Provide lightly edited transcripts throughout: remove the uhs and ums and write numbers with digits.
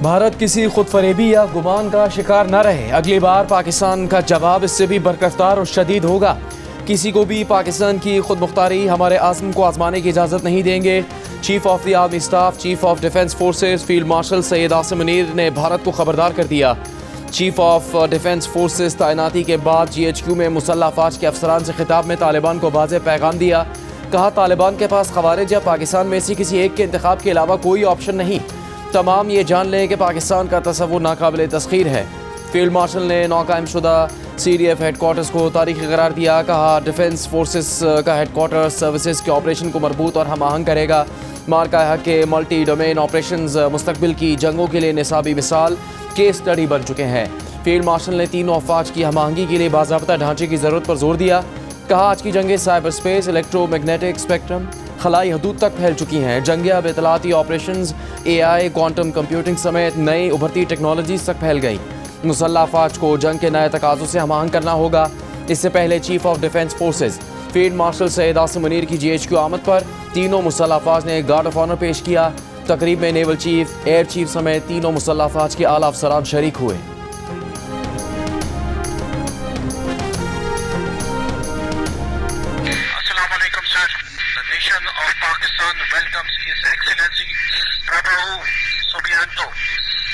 भारत किसी खुद फरेबी या गुमान का शिकार न रहे। अगली बार पाकिस्तान का जवाब इससे भी बरकफ्तार और शदीद होगा। किसी को भी पाकिस्तान की खुद मुख्तारी हमारे आज़म को आजमाने की इजाज़त नहीं देंगे। Chief of the army staff, chief of defence forces field marshal Syed Asim Munir ने भारत को खबरदार कर दिया। चीफ ऑफ डिफेंस फोर्सेस तैनाती के बाद GHQ में मुसल्लह अफवाज के अफसरान से खिताब में तालिबान को वाज़ेह पैगाम दिया। कहा, तालिबान के पास खवारिज या पाकिस्तान में से किसी एक के इंतखाब के अलावा कोई ऑप्शन नहीं। तमाम ये जान लें कि पाकिस्तान का तसव्वुर नाकाबिल तस्खीर है। फील्ड मार्शल ने नौकायम शुदा CDF हेडक्वार्टर्स को तारीखी करार दिया। कहा, डिफेंस फोर्सेस का हेडक्वार्टर सर्विसेज के ऑपरेशन को मरबूत और हम आहंग करेगा। मार्का हक के मल्टी डोमेन ऑपरेशंस मुस्तकबिल की जंगों के लिए निसाबी मिसाल केस स्टडी बन चुके हैं। फील्ड मार्शल ने तीनों अफवाज की हम आहंगी के लिए बाज़ाब्ता ढांचे की ज़रूरत पर जोर दिया। कहा, आज की जंगें साइबर स्पेस, इलेक्ट्रोमैग्नेटिक स्पेक्ट्रम, खलाई हदूद तक फैल चुकी हैं। जंगें अब इतलाती ऑपरेशंस, AI, क्वांटम कंप्यूटिंग समेत नई उभरती टेक्नोलॉजीज तक फैल गई। मुसल्लह अफवाज को जंग के नए तकाज़ों से हम आहंग करना होगा। इससे पहले chief of defence forces field marshal Syed Asim Munir की GHQ आमद पर तीनों मुसल्लह अफवाज ने गार्ड ऑफ ऑनर पेश किया। तकरीब में नेवल चीफ, एयर चीफ समेत तीनों मुसल्लह अफवाज के आला अफसरान शरीक हुए।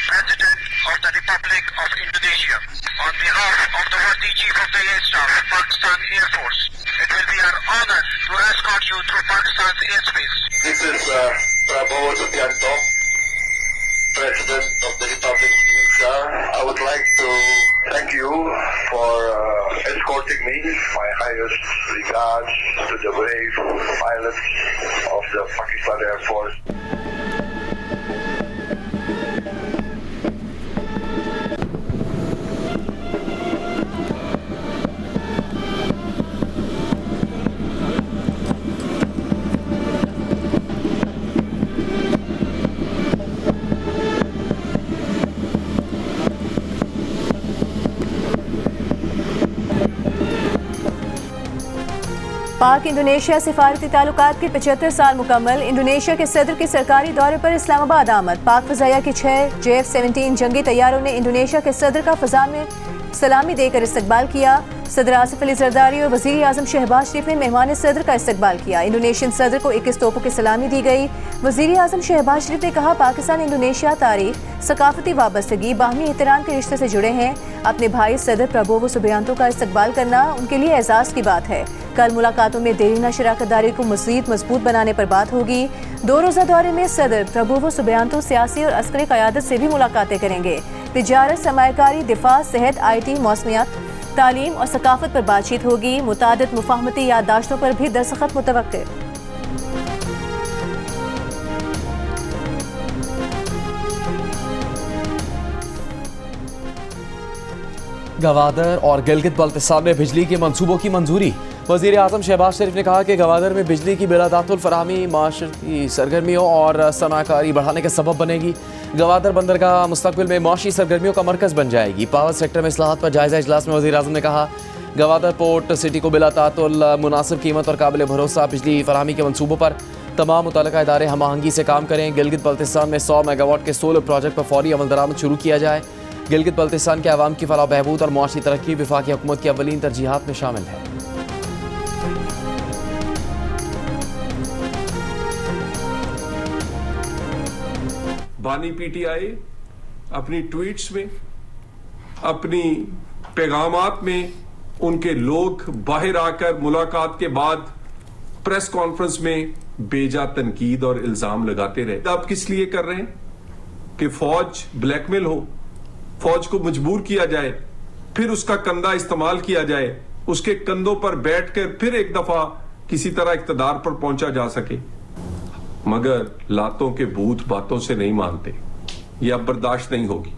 President of the Republic of Indonesia, on behalf of the worthy Chief of the Air Staff, Pakistan Air Force, it will be our honor to escort you through Pakistan's airspace. This is Prabowo Subianto, President of the Republic of Indonesia. I would like to thank you for escorting me. My highest regards to the brave pilots of the Pakistan Air Force. पाक Indonesia सिफारती ताल्लुकात के 75 साल मुकम्मल। Indonesia के सदर के सरकारी दौरे पर इस्लामाबाद आमद। पाक फ़ज़ाइया के 6 JF-17 जंगी तैयारों ने इंडोनेशिया के सदर का फ़ज़ा में सलामी देकर इस्तकबाल किया। सदर आसिफ अली ज़रदारी और वज़ीर आज़म शहबाज शरीफ ने मेहमान सदर का इस्तकबाल किया। इंडोनेशियन सदर को 21 तोपों की सलामी दी गई। वज़ीर आज़म शहबाज शरीफ ने कहा, पाकिस्तान इंडोनेशिया तारीख, सकाफती वाबस्तगी, बाहमी एहतराम के रिश्ते से जुड़े हैं। अपने भाई सदर प्रबोवो सुबियांतो का इस्तकबाल करना उनके लिए एजाज़ की बात है। कल मुलाकातों में देरीना शराकतदारी को मज़ीद मजबूत बनाने पर बात होगी। 2 रोज़ा दौरे में सदर प्रबोवो सुबियांतो सियासी और अस्करी क़यादत से भी मुलाकातें करेंगे। तिजारत, सरमायाकारी, दिफा, सेहत, IT, मौसमियात, तालीम और सकाफत पर बातचीत होगी। मुतादिद मुफाहमती याददाश्तों पर भी दस्तखत मुतवक्किल। गवादर और गिलगित बल्तिस्तान में बिजली के मंसूबों की मंजूरी। वज़ीर आज़म शहबाज शरीफ ने कहा कि गवादर में बिजली की बिलादातुल फराहमी माशी सरगर्मियों और सनाकारी बढ़ाने का सबब बनेगी। गवादर बंदरगाह मुस्तकबिल में माशी सरगर्मियों का मरकज़ बन जाएगी। पावर सेक्टर में इस्लाहात पर जायज़ा इजलास में वज़ीर आज़म ने कहा, गवादर पोर्ट सिटी को बिलातातुल मुनासिब कीमत और काबिल भरोसा बिजली फराहमी के मंसूबों पर तमाम मुतल्लिका इदारे हम आहंगी से काम करें। गिलगित बल्तिस्तान में 100 मेगावाट के सोलर प्रोजेक्ट पर फौरी अमल दरामद शुरू किया जाए। गिलगित बल्तिस्तान के अवाम की फलाह बहबूद और मुआशी तरक्की वफाकी हुकूमत की अवलीन तरजीहात में शामिल है। बानी PTI अपनी ट्वीट्स में, अपनी पैगामात में उनके लोग बाहर आकर मुलाकात के बाद प्रेस कॉन्फ्रेंस में बेजा तनकीद और इल्जाम लगाते रहे। अब किस लिए कर रहे हैं कि फौज ब्लैकमेल हो, फौज को मजबूर किया जाए, फिर उसका कंधा इस्तेमाल किया जाए, उसके कंधों पर बैठकर फिर एक दफा किसी तरह इक्तदार पर पहुंचा जा सके। मगर लातों के भूत बातों से नहीं मानते। यह अब बर्दाश्त नहीं होगी।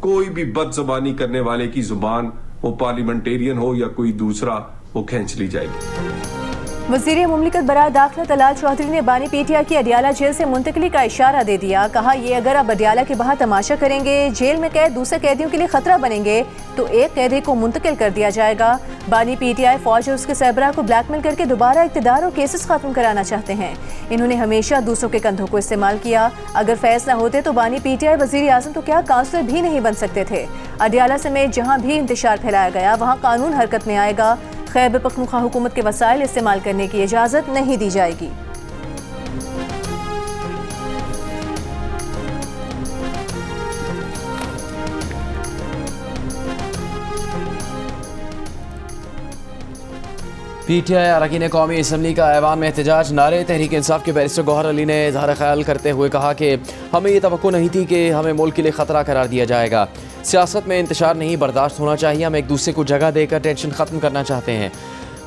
कोई भी बदजुबानी करने वाले की जुबान, वो पार्लियामेंटेरियन हो या कोई दूसरा, वो खींच ली जाएगी। वज़ीर मुमलिकत बराए दाखिला तलाल चौधरी ने बानी पीटीआई की अडियाला जेल से मुंतकली का इशारा दे दिया। कहा, ये अगर अब अडियाला के बाहर तमाशा करेंगे, जेल में कैद दूसरे कैदियों के लिए खतरा बनेंगे तो एक कैदी को मुंतकिल कर दिया जाएगा। बानी पीटीआई फौज और उसके सरबराह को ब्लैकमेल करके दोबारा इक़्तिदार और केसेस खत्म कराना चाहते हैं। इन्होंने हमेशा दूसरों के कंधों को इस्तेमाल किया। अगर फैसला होते तो बानी पीटीआई वज़ीर आज़म तो क्या काउंसलर भी नहीं बन सकते थे। अडियाला समेत जहाँ भी इंतशार फैलाया गया वहाँ कानून हरकत में आएगा। खैबर पख्तूनख्वा हुकूमत के वसाइल इस्तेमाल करने की इजाज़त नहीं दी जाएगी। पीटीआई अरकान कौमी असम्बली का ऐवान में एहतजाज। नारे तहरीक इंसाफ के बैरिस्टर गौहर अली ने इज़हार ख्याल करते हुए कहा कि हमें ये तवक्को नहीं थी कि हमें मुल्क के लिए ख़तरा करार दिया जाएगा। सियासत में इंतशार नहीं बर्दाश्त होना चाहिए। हम एक दूसरे को जगह देकर टेंशन ख़त्म करना चाहते हैं।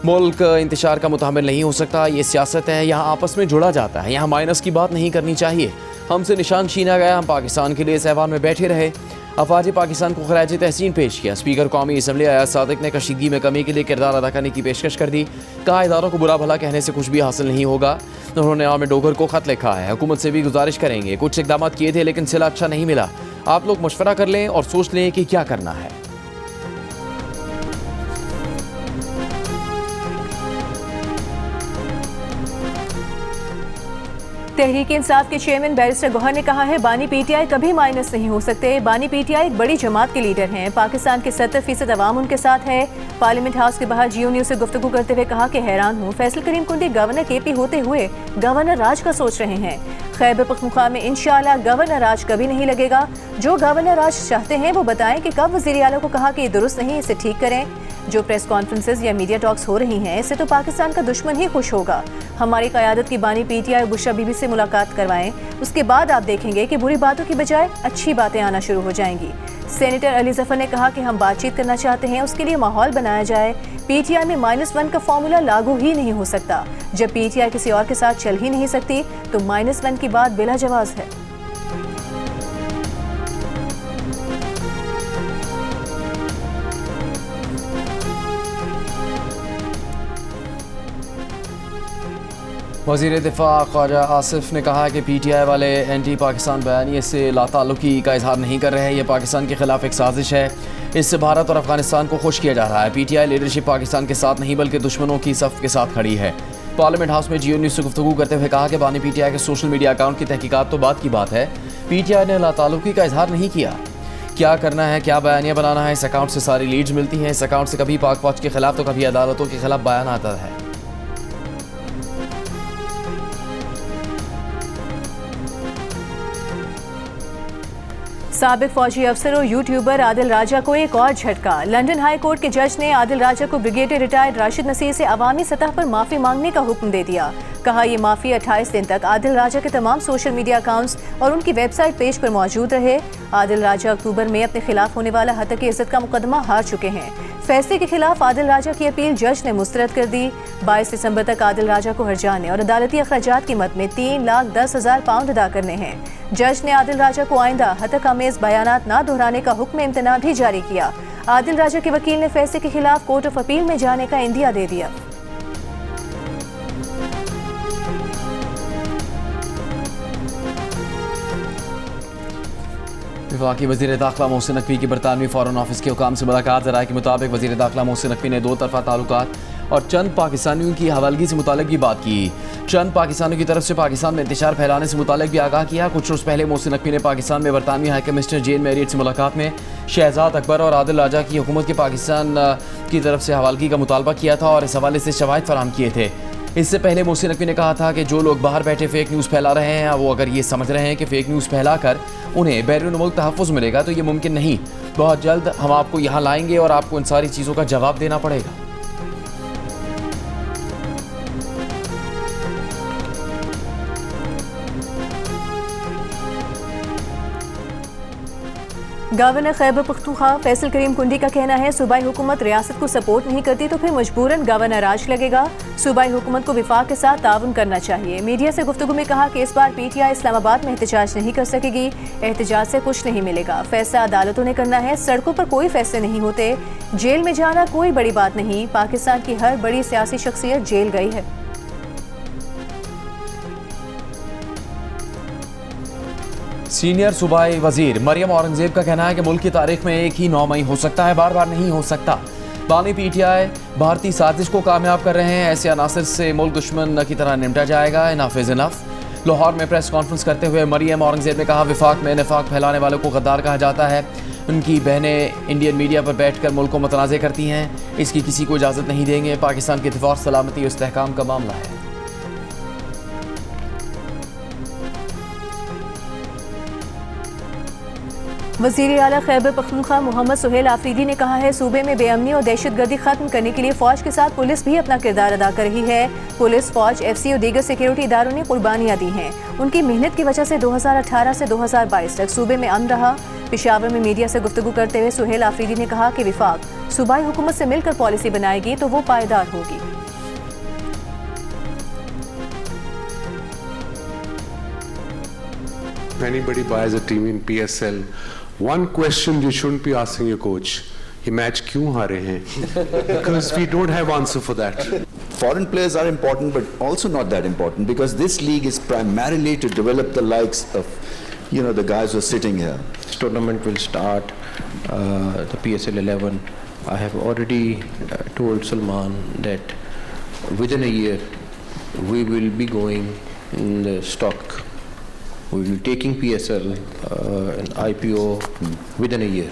मुल्क इंतशार का मुतहम्मिल नहीं हो सकता। ये सियासत है, यहाँ आपस में जुड़ा जाता है। यहाँ माइनस की बात नहीं करनी चाहिए। हमसे निशान छीना गया, हम पाकिस्तान के लिए इस ऐवान में बैठे रहे। अफवाज पाकिस्तान को खराज तहसीन पेश किया। स्पीकर कौमी असम्बली अयाज सादिक ने कशीदगी में कमी के लिए किरदार अदा करने की पेशकश कर दी। कहा, इदारों को बुरा भला कहने से कुछ भी हासिल नहीं होगा। उन्होंने आमिर डोगर को खत लिखा है। हुकूमत से भी गुजारिश करेंगे। कुछ इकदाम किए थे लेकिन सिला अच्छा नहीं मिला। आप लोग मशवरा कर लें और सोच लें कि क्या करना है। तहरीक इंसाफ के चेयरमैन बैरिस्टर गौहर ने कहा है, बानी पीटीआई कभी माइनस नहीं हो सकते। बानी पीटीआई एक बड़ी जमात के लीडर हैं। पाकिस्तान के 70% अवाम उनके साथ है। पार्लियामेंट हाउस के बाहर जियो न्यूज़ से गुफ्तगू करते हुए कहा कि हैरान हूँ, फैसल करीम कुंडी गवर्नर केपी होते हुए गवर्नर राज का सोच रहे हैं। खैबर पख्तूनख्वा में इंशाअल्लाह गवर्नर राज कभी नहीं लगेगा। जो गवर्नर राज चाहते हैं वो बताएं कि कब वज़ीर आला को कहा कि ये दुरुस्त नहीं, इसे ठीक करें। जो प्रेस कॉन्फ्रेंसेस या मीडिया टॉक्स हो रही हैं, इससे तो पाकिस्तान का दुश्मन ही खुश होगा। हमारी क़यादत की बानी पीटीआई बुशरा बीबी से मुलाकात करवाएं, उसके बाद आप देखेंगे कि बुरी बातों की बजाय अच्छी बातें आना शुरू हो जाएंगी। सेनेटर अली जफर ने कहा कि हम बातचीत करना चाहते हैं, उसके लिए माहौल बनाया जाए। पीटीआई में -1 का फॉर्मूला लागू ही नहीं हो सकता। जब पीटीआई किसी और के साथ चल ही नहीं सकती तो -1 की बात बिला जवाज है। वज़ीर दिफा ख्वाजा आसिफ ने कहा कि पीटीआई वाले एंटी पाकिस्तान बयानिए से लाताल्लुकी का इजहार नहीं कर रहे हैं। यह पाकिस्तान के खिलाफ एक साजिश है। इससे भारत और अफगानिस्तान को खुश किया जा रहा है। पीटीआई लीडरशिप पाकिस्तान के साथ नहीं बल्कि दुश्मनों की सफ के साथ खड़ी है। पार्लियामेंट हाउस में जियो न्यूज़ से गुफ्तगू करते हुए कहा कि बानी पीटीआई के सोशल मीडिया अकाउंट की तहकीकात तो बात की बात है, पीटीआई ने लाताल्लुकी का इजहार नहीं किया। क्या करना है, क्या बयानिया बनाना है, इस अकाउंट से सारी लीड्स मिलती हैं। इस अकाउंट से कभी पाक फौज के खिलाफ तो कभी अदालतों के खिलाफ बयान आता है। साबिक फौजी अफसर और यूट्यूबर आदिल राजा को एक और झटका। लंदन हाई कोर्ट के जज ने आदिल राजा को ब्रिगेडियर रिटायर्ड राशिद नसीर से अवामी सतह पर माफ़ी मांगने का हुक्म दे दिया। कहा, ये माफ़ी 28 दिन तक आदिल राजा के तमाम सोशल मीडिया अकाउंट्स और उनकी वेबसाइट पेज पर मौजूद रहे। आदिल राजा अक्टूबर में अपने खिलाफ होने वाला हत्या इज्जत का मुकदमा हार चुके हैं। फैसले के खिलाफ आदिल राजा की अपील जज ने मुस्तरद कर दी। 22 दिसंबर तक आदिल राजा को हर्जाने और अदालती अखराजात की मद में 3,10,000 पाउंड अदा करने हैं। जज ने आदिल राजा को आइंदा हतक आमेज बयानात न दोहराने का हुक्म इम्तना भी जारी किया। आदिल राजा के वकील ने फैसले के खिलाफ कोर्ट ऑफ अपील में जाने का इंदिया दे दिया। वफाकी वज़ीर दाखिला मोहसिन नकवी की बरतानवी फॉरेन ऑफिस के हुकाम से मुलाकात। ज़राए के मुताबिक वज़ीर दाखिला मोहसिन नकवी ने दो तरफा ताल्लुकात और चंद पाकिस्तानियों की हवालगी से मुतालिक भी बात की। चंद पाकिस्तानियों की तरफ से पाकिस्तान में इंतशार फैलाने से मुतालिक भी आगाह किया। कुछ रोज़ पहले मोहसिन नकवी ने पाकिस्तान में बरतानवी हाई कमिश्नर जेन मैरियट से मुलाकात में शहजाद अकबर और आदिल राजा की हुकूमत के पाकिस्तान की तरफ से हवालगी का मुतालबा किया था और इस हवाले से शवाहिद फराहम किए थे। इससे पहले मोहसिन नकवी ने कहा था कि जो लोग बाहर बैठे फेक न्यूज़ फैला रहे हैं, वो अगर ये समझ रहे हैं कि फेक न्यूज़ फैलाकर उन्हें बैरून मुल्क तहफ़्फ़ुज़ मिलेगा तो ये मुमकिन नहीं। बहुत जल्द हम आपको यहाँ लाएंगे और आपको इन सारी चीज़ों का जवाब देना पड़ेगा। गवर्नर खैबर पख्तूनख्वा फैसल करीम कुंडी का कहना है, सूबाई हुकूमत रियासत को सपोर्ट नहीं करती तो फिर मजबूरन गवर्नर राज लगेगा। सूबाई हुकूमत को विफाक के साथ ताउन करना चाहिए। मीडिया से गुफ्तगू में कहा कि इस बार पीटीआई इस्लामाबाद में एहतजाज नहीं कर सकेगी। एहतजाज से कुछ नहीं मिलेगा। फैसला अदालतों ने करना है। सड़कों पर कोई फैसले नहीं होते। जेल में जाना कोई बड़ी बात नहीं। पाकिस्तान की हर बड़ी सियासी शख्सियत जेल गई है। सीनियर सूबाई वजीर मरियम औरंगजेब का कहना है कि मुल्क की तारीख में एक ही 9 मई हो सकता है, बार बार नहीं हो सकता। बानी पीटीआई भारतीय साजिश को कामयाब कर रहे हैं, ऐसे अनासर से मुल्क दुश्मन की तरह निपटा जाएगा। Enough is enough. लाहौर में प्रेस कॉन्फ्रेंस करते हुए मरियम औरंगजेब ने कहा, विफाक में निफाक फैलाने वालों को गद्दार कहा जाता है। उनकी बहनें इंडियन मीडिया पर बैठकर मुल्क को मुतनाज़ करती हैं, इसकी किसी को इजाज़त नहीं देंगे। पाकिस्तान के दिफा और सलामती और इस्तेहकाम का मामला है। वज़ीर आला खैबर पख्तूनख्वा मोहम्मद सुहेल आफरीदी ने कहा है, सूबे में बेअमनी और दहशतगर्दी खत्म करने के लिए फ़ौज के साथ पुलिस भी अपना किरदार अदा कर रही है। पुलिस, फ़ौज, FC और दीगर सिक्योरिटी इदारों ने कुर्बानियाँ दी हैं। उनकी मेहनत की वजह से 2018 से 2022 तक सूबे में अमन रहा। पेशावर में मीडिया से गुफ्तगू करते हुए सुहेल आफरीदी ने कहा कि विफाक सूबाई हुकूमत से मिलकर पॉलिसी बनाएगी तो वो पायदार होगी। Anybody buys a team in PSL, one question you shouldn't be asking your coach: ये मैच क्यों हारे हैं? Because we don't have answer for that. Foreign players are important, but also not that important, because this league is primarily to develop the likes of, the guys who are sitting here. This tournament will start the PSL 11. I have already told Salman that within a year we will be going in the stock. We will be taking PSL and IPO within a year.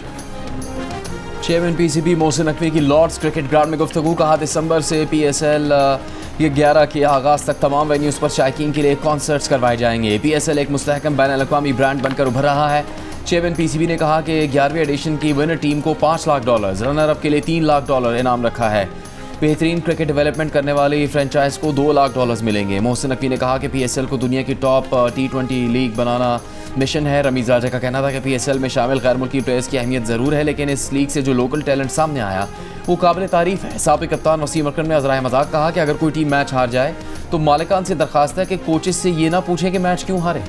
Chairman PCB Mohsin Naqvi की Lord's cricket ground में गुफ्तगू। कहा, दिसंबर से PSL ये 11 के आगाज़ तक तमाम वेन्यूज़ पर शायकीन के लिए कॉन्सर्ट्स करवाए जाएंगे। PSL एक मुस्तहकम बैनुल-अक़वामी ब्रांड बनकर उभर रहा है। चेयरमैन PCB ने कहा कि 11वीं एडिशन की विनर टीम को $5 लाख, रनर अप के लिए $3 लाख इनाम रखा है। बेहतरीन क्रिकेट डेवलपमेंट करने वाली फ्रेंचाइज को $2 लाख मिलेंगे। मोहसिन नकवी ने कहा कि PSL को दुनिया की टॉप T20 लीग बनाना मिशन है। रमीज़ राजा का कहना था कि PSL में शामिल गैर मुल्की प्लेयर्स की अहमियत ज़रूर है, लेकिन इस लीग से जो लोकल टैलेंट सामने आया वो काबिल तारीफ़ है। साबिक़ कप्तान वसीम अकरम ने अज़राए मज़ाक कहा कि अगर कोई टीम मैच हार जाए तो मालिकान से दरख्वास्त है कि कोचेस से ये ना पूछें कि मैच क्यों हारे।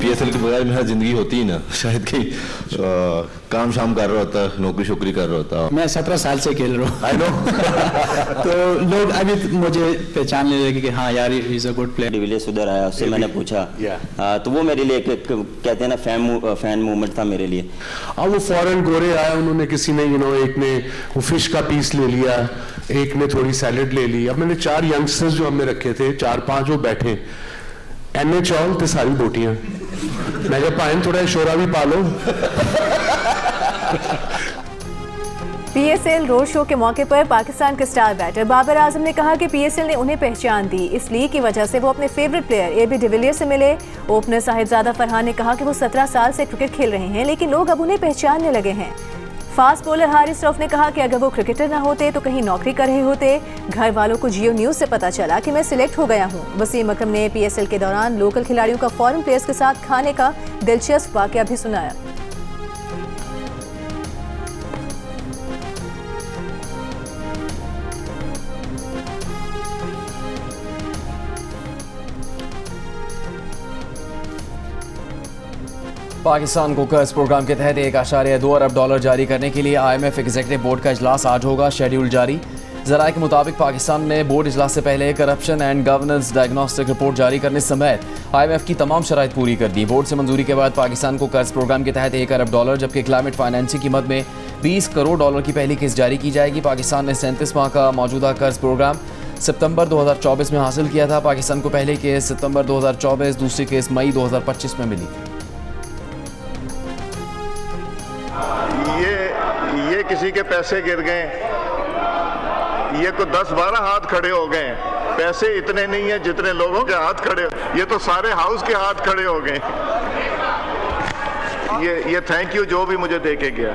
PSL के बगैर मेरा जिंदगी होती ही ना, शायद कहीं काम शाम कर रहा होता, नौकरी शोकरी कर रहा होता। मैं 17 साल से खेल रहा हूँ। I know. तो लोग अभी मुझे पहचानने लगे कि हाँ यार, he is a good player. De Villiers उधर आया, उससे मैंने पूछा, तो वो मेरे लिए कहते हैं ना फैन मूवमेंट था मेरे लिए। अब वो फॉरेन गोरे आए, उन्होंने किसी ने एक ने वो फिश का पीस ले लिया, एक ने थोड़ी सैलेड ले ली। अब मैंने 4 यंगस्टर्स जो हमने रखे थे, 4-5 वो बैठे, एने चौल ते सारी बोटियां। मैं कहा पाइन थोड़ा शोरा भी पालो। PSL रोड शो के मौके पर पाकिस्तान के स्टार बैटर बाबर आजम ने कहा कि PSL ने उन्हें पहचान दी। इस लीग की वजह से वो अपने फेवरेट प्लेयर AB डिविलियर्स से मिले। ओपनर साहिबजादा फरहान ने कहा कि वो 17 साल से क्रिकेट खेल रहे हैं, लेकिन लोग अब उन्हें पहचानने लगे हैं। फास्ट बॉलर हारिस रऊफ ने कहा कि अगर वो क्रिकेटर ना होते तो कहीं नौकरी कर रहे होते। घर वालों को जियो न्यूज़ से पता चला कि मैं सिलेक्ट हो गया हूँ। वसीम अकरम ने PSL के दौरान लोकल खिलाड़ियों का फॉरेन प्लेयर्स के साथ खाने का दिलचस्प वाकया भी सुनाया। पाकिस्तान को कर्ज प्रोग्राम के तहत $1.2 अरब जारी करने के लिए IMF एग्जीक्यूटिव बोर्ड का इजलास आज होगा। शेड्यूल जारी। ज़राए के मुताबिक पाकिस्तान ने बोर्ड इजलास से पहले corruption and governance diagnostic report जारी करने समेत IMF की तमाम शराइत पूरी कर दी। बोर्ड से मंजूरी के बाद पाकिस्तान को कर्ज प्रोग्राम के तहत $1 अरब, जबकि क्लाइमेट फाइनेंसिंग की मद में $20 करोड़ की पहली किस्त जारी की जाएगी। पाकिस्तान ने 37 माह का मौजूदा कर्ज प्रोग्राम सितंबर 2024 में हासिल किया था। पाकिस्तान को पहली किस्त सितंबर 2024, दूसरी किस्त मई 2025 में मिली। ये किसी के पैसे गिर गए, ये तो 10-12 हाथ खड़े हो गए। पैसे इतने नहीं है जितने लोगों के हाथ खड़े, ये तो सारे हाउस के हाथ खड़े हो गए। ये थैंक यू जो भी मुझे दे के गया।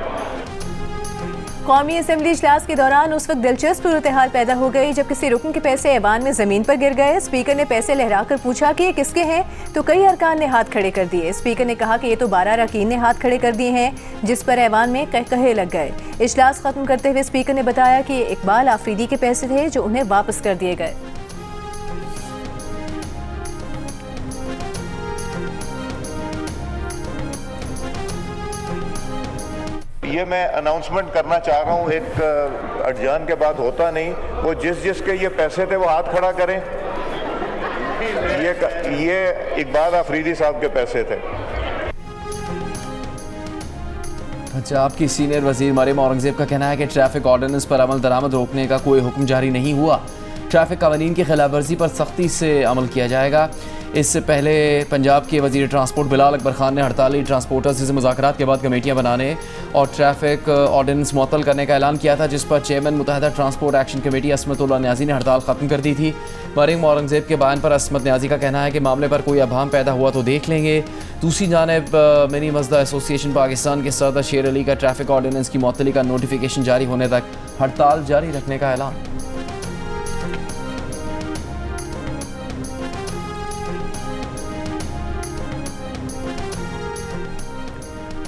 कौमी असेंबली इजलास के दौरान उस वक्त दिलचस्प सूरत-ए-हाल पैदा हो गई जब किसी रुकन के पैसे ऐवान में जमीन पर गिर गए। स्पीकर ने पैसे लहराकर पूछा कि ये किसके हैं, तो कई अरकान ने हाथ खड़े कर दिए। स्पीकर ने कहा कि ये तो 12 अरकान ने हाथ खड़े कर दिए हैं, जिस पर ऐवान में कहे लग गए। इजलास खत्म करते हुए स्पीकर ने बताया कि ये इकबाल आफरीदी के पैसे थे जो उन्हें वापस कर दिए गए। ये मैं अनाउंसमेंट करना चाह रहा हूँ, एक अडजान के बाद होता नहीं, वो जिसके ये पैसे थे वो हाथ खड़ा करें। ये इकबाल अफरीदी साहब के पैसे थे। पंजाब की सीनियर वजीर मरियम औरंगजेब का कहना है कि ट्रैफिक ऑर्डिनेंस पर अमल दरामद रोकने का कोई हुक्म जारी नहीं हुआ। ट्रैफिक कानून की खिलाफ वर्जी पर सख्ती से अमल किया जाएगा। इससे पहले पंजाब के वजीर ट्रांसपोर्ट बिलाल अकबर खान ने हड़ताली ट्रांसपोर्टर्स से मुज़ाकरात के बाद कमेटियां बनाने और ट्रैफिक ऑर्डिनेंस मुअत्तल करने का ऐलान किया था, जिस पर chairman Muttahida transport action committee Asmatullah Niazi ने हड़ताल ख़त्म कर दी थी। मरियम औरंगजेब के बयान पर असमत न्याजी का कहना है कि मामले पर कोई अभाम पैदा हुआ तो देख लेंगे। दूसरी जानिब मिनी मज़दा एसोसिएशन पाकिस्तान के सदर शेर अली का ट्रैफिक ऑर्डिनेंस की मुअत्तली का नोटिफिकेशन जारी होने तक हड़ताल जारी रखने का ऐलान।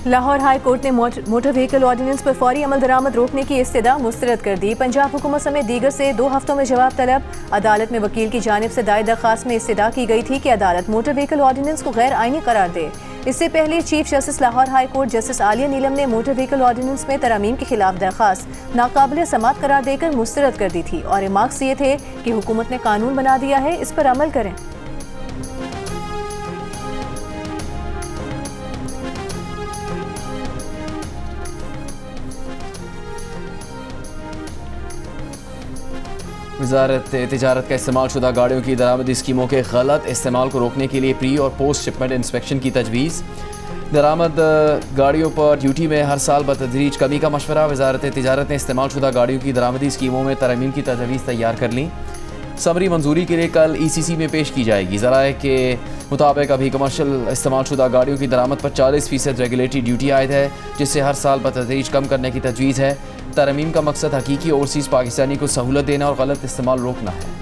लाहौर हाई कोर्ट ने मोटर व्हीकल ऑर्डिनेंस पर फौरी अमल दरामद रोकने की इस्तदा मुस्तरद कर दी। पंजाब हुकूमत समेत दीगर से 2 हफ्तों में जवाब तलब। अदालत में वकील की जानिब से दायर दरख्वास्त में इस्तदा की गई थी कि अदालत मोटर व्हीकल ऑर्डिनेंस को गैर आइनी करार दे। इससे पहले chief justice Lahore high court justice Aalia Neelum ने मोटर व्हीकल ऑर्डिनेंस में तरमीम के खिलाफ दरख्वास्त नाकाबिल समात करार देकर मुस्तरद कर दी थी और रिमार्क्स ये थे कि हुकूमत ने कानून बना दिया है, इस पर अमल करें। वज़ारत तिजारत का इस्तेमाल शुदा गाड़ियों की दरामदी स्कीमों के गलत इस्तेमाल को रोकने के लिए प्री और पोस्ट शिपमेंट इंस्पेक्शन की तजवीज़। दरामद गाड़ियों पर ड्यूटी में हर साल बतदरीज कमी का मशवरा। वज़ारत तिजारत ने इस्तेमाल शुदा गाड़ियों की दरामदी स्कीमों में तरमीम की तजवीज़ तैयार कर ली। समरी मंजूरी के लिए कल ECC में पेश की जाएगी। ज़राए के मुताबिक अभी कमर्शल इस्तेमाल शुदा गाड़ियों की दरामद पर 40% रेगुलेटरी ड्यूटी आयद है, जिससे हर साल बतदरीज कम करने की तजवीज़ है। तरमीम का मकसद हकीकी ओवरसीज़ पाकिस्तानी को सहूलत देना और गलत इस्तेमाल रोकना है।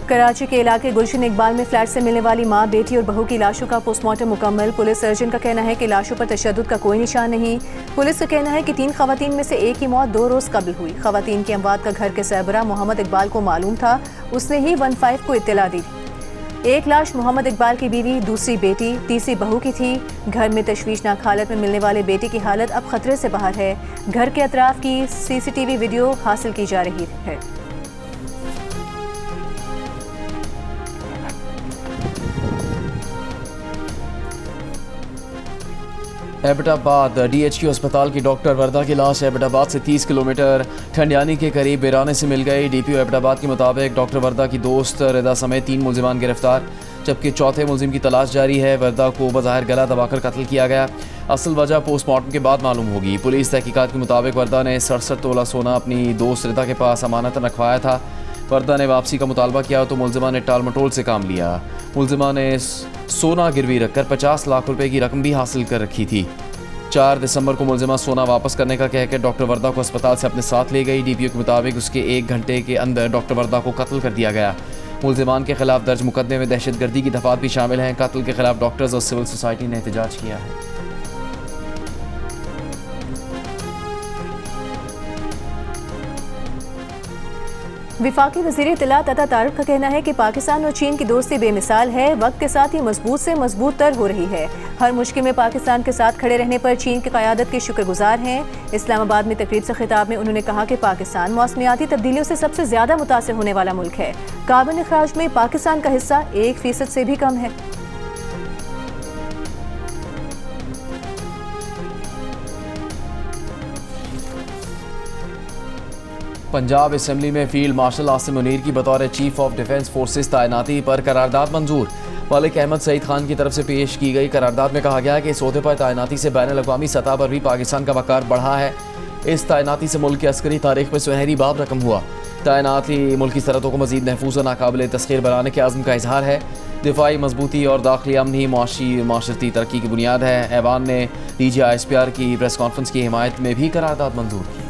कराची के इलाके गुलशन इकबाल में फ्लैट से मिलने वाली मां, बेटी और बहू की लाशों का पोस्टमार्टम मुकम्मल। पुलिस सर्जन का कहना है कि लाशों पर तशद्दुद का कोई निशान नहीं। पुलिस का कहना है कि 3 खवातीन में से एक की मौत 2 रोज़ कबल हुई। खवातीन की अमवात का घर के सरबराह मोहम्मद इकबाल को मालूम था, उसने ही 15 को इत्तला दी। एक लाश मोहम्मद इकबाल की बीवी, दूसरी बेटी, तीसरी बहू की थी। घर में तशवीशनाक हालत में मिलने वाले बेटे की हालत अब खतरे से बाहर है। घर के अतराफ की CCTV वीडियो हासिल की जा रही है। एबटाबाद DHQ अस्पताल की डॉक्टर वर्दा की लाश एबटाबाद से 30 किलोमीटर ठंडियानी के करीब बेराने से मिल गई। DPO एबटाबाद के मुताबिक डॉक्टर वर्दा की दोस्त रिदा समेत 3 मुलजिमान गिरफ्तार, जबकि चौथे मुलजिम की तलाश जारी है। वर्दा को बज़ाहिर गला दबाकर कत्ल किया गया। असल वजह पोस्टमार्टम के बाद मालूम होगी। पुलिस तहकीकात के मुताबिक वर्दा ने 67 तोला सोना अपनी दोस्त रिदा के पास अमानतन रखवाया था। वर्दा ने वापसी का मुतालबा किया तो मुलजिमा ने टाल मटोल से काम लिया। मुलजिमा ने सोना गिरवी रखकर 50 लाख रुपए की रकम भी हासिल कर रखी थी। 4 दिसंबर को मुलजिमा सोना वापस करने का कहकर डॉक्टर वर्दा को अस्पताल से अपने साथ ले गई। DPO के मुताबिक उसके 1 घंटे के अंदर डॉक्टर वर्दा को कत्ल कर दिया गया। मुलजिमान के खिलाफ दर्ज मुकदमे में दहशतगर्दी की दफात भी शामिल हैं। कत्ल के खिलाफ डॉक्टर्स और सिविल सोसाइटी ने एहतजाज किया है। विफाकी वज़ीर इत्तलात अता तारिक का कहना है कि पाकिस्तान और चीन की दोस्ती बेमिसाल है, वक्त के साथ ही मजबूत से मजबूत तर हो रही है। हर मुश्किल में पाकिस्तान के साथ खड़े रहने पर चीन की क़यादत के शुक्रगुजार हैं। इस्लामाबाद में तकरीब से खिताब में उन्होंने कहा कि पाकिस्तान मौसमियाती तब्दीलियों से सबसे ज़्यादा मुतासिर होने वाला मुल्क है। कार्बन अखराज में पाकिस्तान का हिस्सा 1% से भी कम है। पंजाब असम्बली में फील्ड मार्शल आसिम मुनीर की बतौर चीफ ऑफ डिफेंस फोर्सेस तैनाती पर करारदाद मंजूर। मलिक अहमद सईद खान की तरफ से पेश की गई करारदाद में कहा गया कि इस ओहदे पर तैनाती से बैनुल-अक़वामी सतह पर भी पाकिस्तान का वक़ार बढ़ा है। इस तैनाती से मुल्क की अस्करी तारीख में सुनहरी बाब रकम हुआ। तैनाती मुल्क की सरहदों को मज़ीद महफूज और नाकाबिल तस्खीर बनाने के आज़म का इजहार है। दिफाई मजबूती और दाखिली अमन ही माशरती तरक्की की बुनियाद है। ऐवान ने DGI-SPR की प्रेस कॉन्फ्रेंस की हिमायत में भी करारदाद मंजूर की।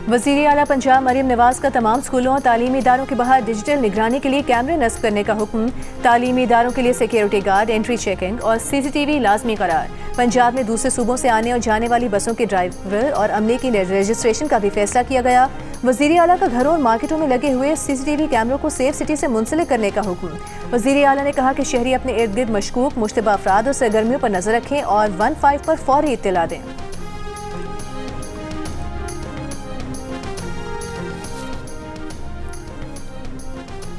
वज़ीर आला पंजाब मरियम नवाज का तमाम स्कूलों और तालीमी इदारों के बाहर डिजिटल निगरानी के लिए कैमरे नस्ब करने का हुक्म। तालीमी इदारों के लिए सिक्योरिटी गार्ड, एंट्री चेकिंग और CCTV लाजमी करार। पंजाब में दूसरे सूबों से आने और जाने वाली बसों के ड्राइवर और अमले की रजिस्ट्रेशन का भी फैसला किया गया। वज़ीर आला का घरों और मार्केटों में लगे हुए CCTV कैमरों को सेफ सिटी से मुंसलिक करने का हुक्म। वज़ीर आला ने कहा कि शहरी अपने इर्द गिर्द मशकूक मुश्तबा अफराद और सरगर्मियों पर नजर रखें और 15 पर फौरी इत्तला दें।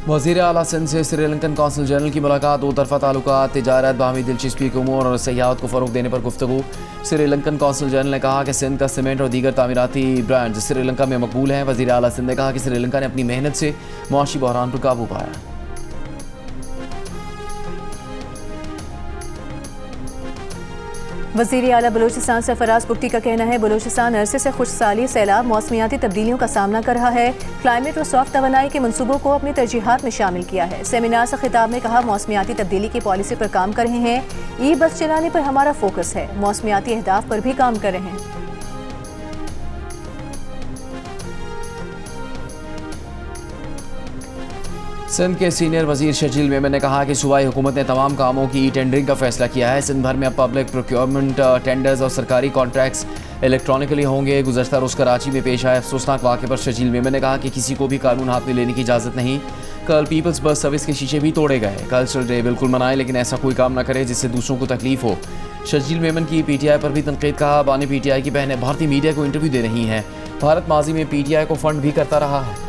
वज़ीर आला सिंध से श्रीलंकन कौंसल जनरल की मुलाकात, दो तरफा ताल्लुकात, तिजारत, बाहमी दिलचस्पी के उमूर और सयाहत को फ़रोग़ देने पर गुफ्तगू। श्रीलंकन कौंसल जनरल ने कहा कि सिंध का सीमेंट और दीगर तामीराती ब्रांड श्रीलंका में मकबूल हैं। वज़ीर आला सिंध ने कहा कि श्रीलंका ने अपनी मेहनत से मुआशी बहरान पर काबू पाया। वज़ीर आला बलूचिस्तान सरफराज बुगटी का कहना है बलूचिस्तान अरसे से खुशहाली, सैलाब, मौसमियाती तब्दीलियों का सामना कर रहा है। क्लाइमेट और सॉफ्ट तवानाई के मनसूबों को अपनी तरजीहात में शामिल किया है। सेमिनार से खिताब में कहा मौसमियाती तब्दीली की पॉलिसी पर काम कर रहे हैं। ई बस चलाने पर हमारा फोकस है। मौसमियाती अहदाफ पर भी काम कर रहे हैं। सिंध के सीनियर वजीर शजील मेमन ने कहा कि सूबाई हुकूमत ने तमाम कामों की टेंडरिंग का फैसला किया है। सिंध भर में अब पब्लिक प्रोक्योरमेंट टेंडर्स और सरकारी कॉन्ट्रैक्ट्स इलेक्ट्रॉनिकली होंगे। गुज़श्ता रोज़ कराची में पेश आए अफसोसनाक वाक़े पर शजील मेमन ने कहा कि किसी को भी कानून हाथ में लेने की इजाज़त नहीं। कल पीपल्स बस सर्विस के शीशे भी तोड़े गए। कल्चरल डे बिल्कुल मनाएं, लेकिन ऐसा कोई काम ना करे जिससे दूसरों को तकलीफ हो। शजील मेमन की PTI पर भी तनकीद। कहा बानी PTI की बहनें भारतीय मीडिया को इंटरव्यू दे रही हैं। भारत माजी में PTI को फंड भी करता रहा है।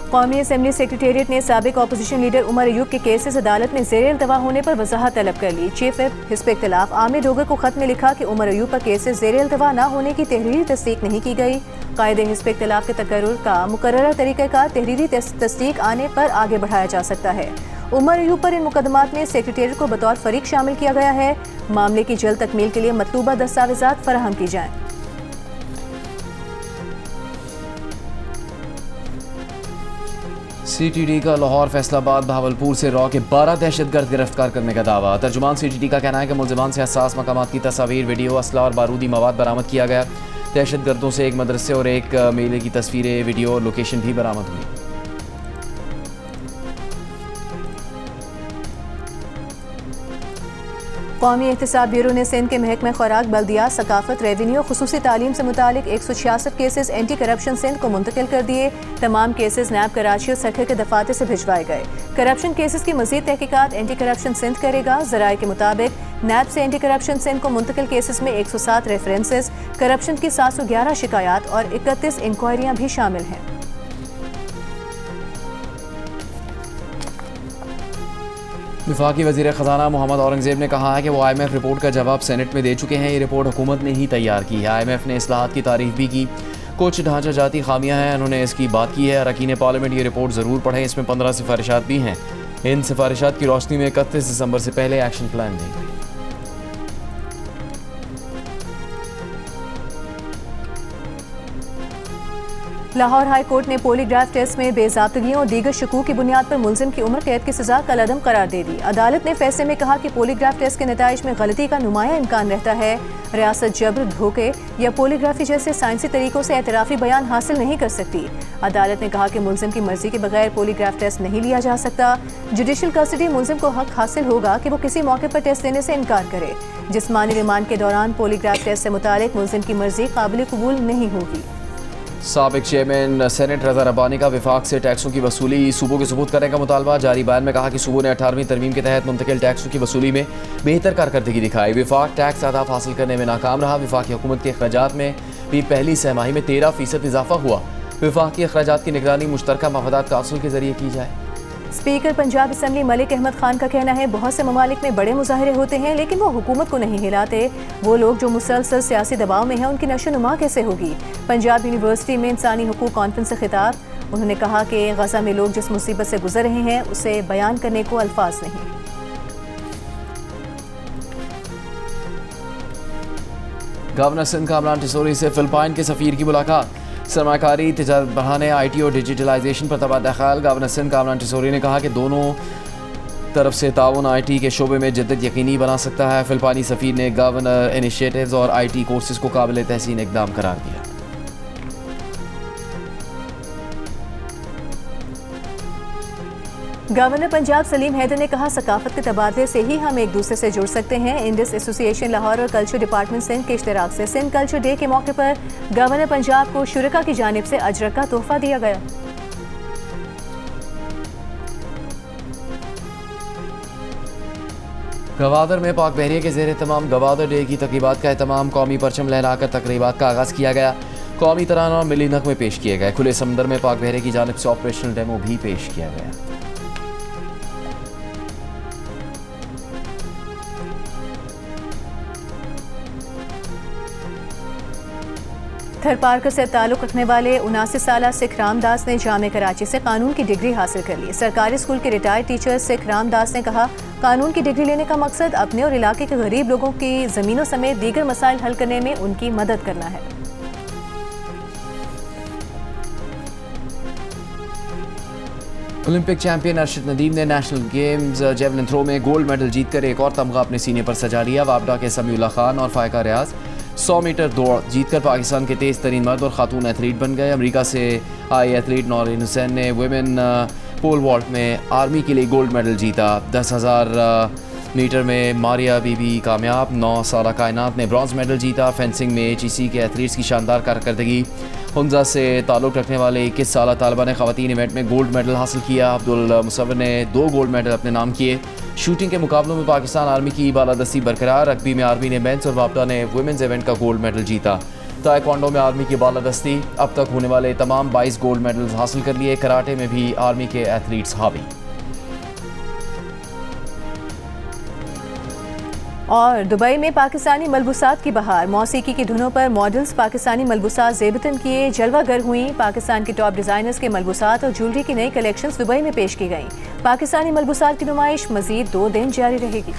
कौमी असम्बली सेक्रेटेरिएट ने साबिक अपोजिशन लीडर उमर अयूब के केसेस अदालत में ज़ेर इल्तवा होने पर वजाहत तलब कर ली। चीफ विप हिज़्ब इख्तिलाफ आमिर डोगर को खत में लिखा कि उमर अयूब पर केसेस ज़ेर इल्तवा न होने की तहरीरी तस्दीक नहीं की गई। कायदे हिज़्ब इख्तिलाफ के तकर्रुर का मुकर्ररा तरीक़ाकार तहरीरी तस्दीक आने पर आगे बढ़ाया जा सकता है। उमर अयूब पर इन मुकदमात में सेक्रेटेरिएट को बतौर फरीक शामिल किया गया है। मामले की जल्द तकमील के लिए मतलूबा दस्तावेज़ात फराहम की जाएँ। CTD का लाहौर, फैसलाबाद, बहावलपुर से रॉ के 12 दहशतगर्द गिरफ्तार करने का दावा। तर्जुमान CTD का कहना है कि मुलजिमान से हसास मकामात की तस्वीर, वीडियो, असला और बारूदी मवाद बरामद किया गया। दहशतगर्दों से एक मदरसे और एक मेले की तस्वीरें, वीडियो और लोकेशन भी बरामद हुई। कौमी एहतसाब ब्यूरो ने सिंध के महकमे खुराक, बल्दियात, सकाफत, रेवेन्यू और खुसूसी तालीम से मुतालिक 166 केसेस एंटी करप्शन सिंध को मुंतकिल कर दिए। तमाम केसेस नैब कराची और सखर के दफातर से भिजवाए गए। करप्शन केसेस की मजीद तहकीकात एंटी करप्शन सिंध करेगा। ज़राए के मुताबिक नैब से एंटी करप्शन सिंध को मुंतकिल केसेस में 107 रेफरेंसेस, करप्शन की 711 शिकायत और 31 इंक्वायरियाँ भी शामिल हैं। वफाकी वज़ीर ख़ज़ाना मोहम्मद औरंगज़ेब ने कहा है कि वो IMF रिपोर्ट का जवाब सेनेट में दे चुके हैं। ये रिपोर्ट हुकूमत ने ही तैयार की है। IMF ने इस्लाहात की तारीफ भी की। कुछ ढांचा जाती खामियां हैं, उन्होंने इसकी बात की है। अरकान पार्लियामेंट ये रिपोर्ट ज़रूर पढ़ें। इसमें 15 सिफारिशात भी हैं। इन सिफारिशात की रोशनी में 31 दिसंबर से पहले एक्शन प्लान देंगे। लाहौर हाई कोर्ट ने पॉलीग्राफ टेस्ट में बेज़ाब्तगियों और दीगर शकूक की बुनियाद पर मुलजिम की उम्र कैद की सजा कलअदम करार दे दी। अदालत ने फैसले में कहा कि पॉलीग्राफ टेस्ट के नताइज में गलती का नुमाया इम्कान रहता है। रियासत जबर, धोखे या पॉलीग्राफी जैसे साइंसी तरीकों से एतराफ़ी बयान हासिल नहीं कर सकती। अदालत ने कहा कि मुलजिम की मर्जी के बगैर पॉलीग्राफ टेस्ट नहीं लिया जा सकता। जुडिशल कस्टडी मुलजिम को हक हासिल होगा कि वो किसी मौके पर टेस्ट देने से इनकार करे। जिस्मानी रिमांड के दौरान पॉलीग्राफ टेस्ट से मुतालिक मुलजिम की मर्जी काबिल कबूल नहीं होगी। साबिक चेयरमैन सेनेट रज़ा रब्बानी का विफाक से टैक्सों की वसूली सूबों के सबूत करने का मुतालबा। जारी बयान में कहा कि सूबों ने 18वीं तरमीम के तहत मुंतकिल टैक्सों की वसूली में बेहतर कारकर्दगी दिखाई। विफाक टैक्स अहदाफ हासिल करने में नाकाम रहा। विफाक की हुकूमत के अखराजात में भी पहली सहमाही में 13% इजाफा हुआ। विफाक की अखराजात की निगरानी मुश्तरका मफादात काउंसिल के जरिए की जाए। स्पीकर पंजाब असम्बली मलिक अहमद खान का कहना है बहुत से ममालिक में बड़े मुजाहरे होते हैं लेकिन वो हुकूमत को नहीं हिलाते। वो लोग जो मुसलसल सियासी दबाव में हैं उनकी नशोनुमा कैसे होगी। पंजाब यूनिवर्सिटी में इंसानी हुकूक कॉन्फ्रेंस से खिताब। उन्होंने कहा कि गजा में लोग जिस मुसीबत से गुजर रहे हैं उसे बयान करने को अल्फाज नहीं। गवर्नर सिंध कामरान टिसोरी से फिलिपाइन के सफीर की मुलाकात। सरमाकारी तिजारत बढ़ाने, IT और डिजिटलाइजेशन पर तबादला ख्याल। गवर्नर सिंध कामरान टिसोरी ने कहा कि दोनों तरफ से ताउन IT के शोबे में जद्दत यकीनी बना सकता है। फिलिपाइनी सफीर ने गवर्नर इनिशिएटिव्स और IT कोर्सेज को काबिल तहसीन इकदाम करार दिया। गवर्नर पंजाब सलीम हैदर ने कहा, सकाफत के तबादले से ही हम एक दूसरे से जुड़ सकते हैं। इंडस एसोसिएशन लाहौर और कल्चर डिपार्टमेंट सिंध के इश्तराक से सिंध कल्चर डे के मौके पर गवर्नर पंजाब को शुरका की जानिब से अजरक का तोहफा दिया गया। गवादर में पाक बहरिया के ज़ेर तमाम गवादर डे की तकरीबात का एहतमाम कौमी परचम लहराकर तकरीबात का आगाज़ किया गया। कौमी तराना और मिली नग़मे पेश किए गए। खुले समंदर में पाक बहरिया की जानिब से ऑपरेशनल डेमो भी पेश किया गया। थरपारकर से ताल्लुक़ रखने वाले 79 साला सिख रामदास ने जामे कराची से कानून की डिग्री हासिल कर ली। सरकारी स्कूल के रिटायर्ड टीचर सिख रामदास ने कहा, कानून की डिग्री लेने का मकसद अपने और इलाके के गरीब लोगों की ज़मीनों समेत दीगर मसाइल हल करने में उनकी मदद करना है। ओलंपिक चैंपियन अरशद नदीम ने नेशनल गेम्स जेवलिन थ्रो में गोल्ड मेडल जीतकर एक और तमगा अपने सीने पर सजा लिया। वापडा के समीउल्लाह खान और फायका रियाज 100 मीटर दौड़ जीतकर पाकिस्तान के तेज़ तरीन मर्द और खातून एथलीट बन गए। अमेरिका से आए एथलीट नौरीन हुसैन ने वुमेन पोल वॉल्ट में आर्मी के लिए गोल्ड मेडल जीता। 10,000 मीटर में मारिया बीबी कामयाब। 9 साला कायनात ने ब्रॉन्ज मेडल जीता। फेंसिंग में HEC के एथलीट्स की शानदार कारकर्दगी। हुंजा से ताल्लुक़ रखने वाले 21 साला तालिबा ने ख़वातीन इवेंट में गोल्ड मेडल हासिल किया। अब्दुल मुसव्विर ने 2 गोल्ड मेडल अपने नाम किए। शूटिंग के मुकाबलों में पाकिस्तान आर्मी की बालादस्ती बरकरार। रग्बी में आर्मी ने मेंस और वापडा ने वुमेन्स इवेंट का गोल्ड मेडल जीता। ताइक्वांडो में आर्मी की बालादस्ती। अब तक होने वाले तमाम 22 गोल्ड मेडल्स हासिल कर लिए। कराटे में भी आर्मी के एथलीट्स हावी। और दुबई में पाकिस्तानी मलबूसात की बहार। मौसीकी की धुनों पर मॉडल्स पाकिस्तानी मलबूसात ज़ेबतन किए जलवागर हुई। पाकिस्तान के टॉप डिज़ाइनर्स के मलबूसात और ज्वेलरी की नई कलेक्शंस दुबई में पेश की गईं। पाकिस्तानी मलबूसात की नुमाइश मज़ीद 2 दिन जारी रहेगी।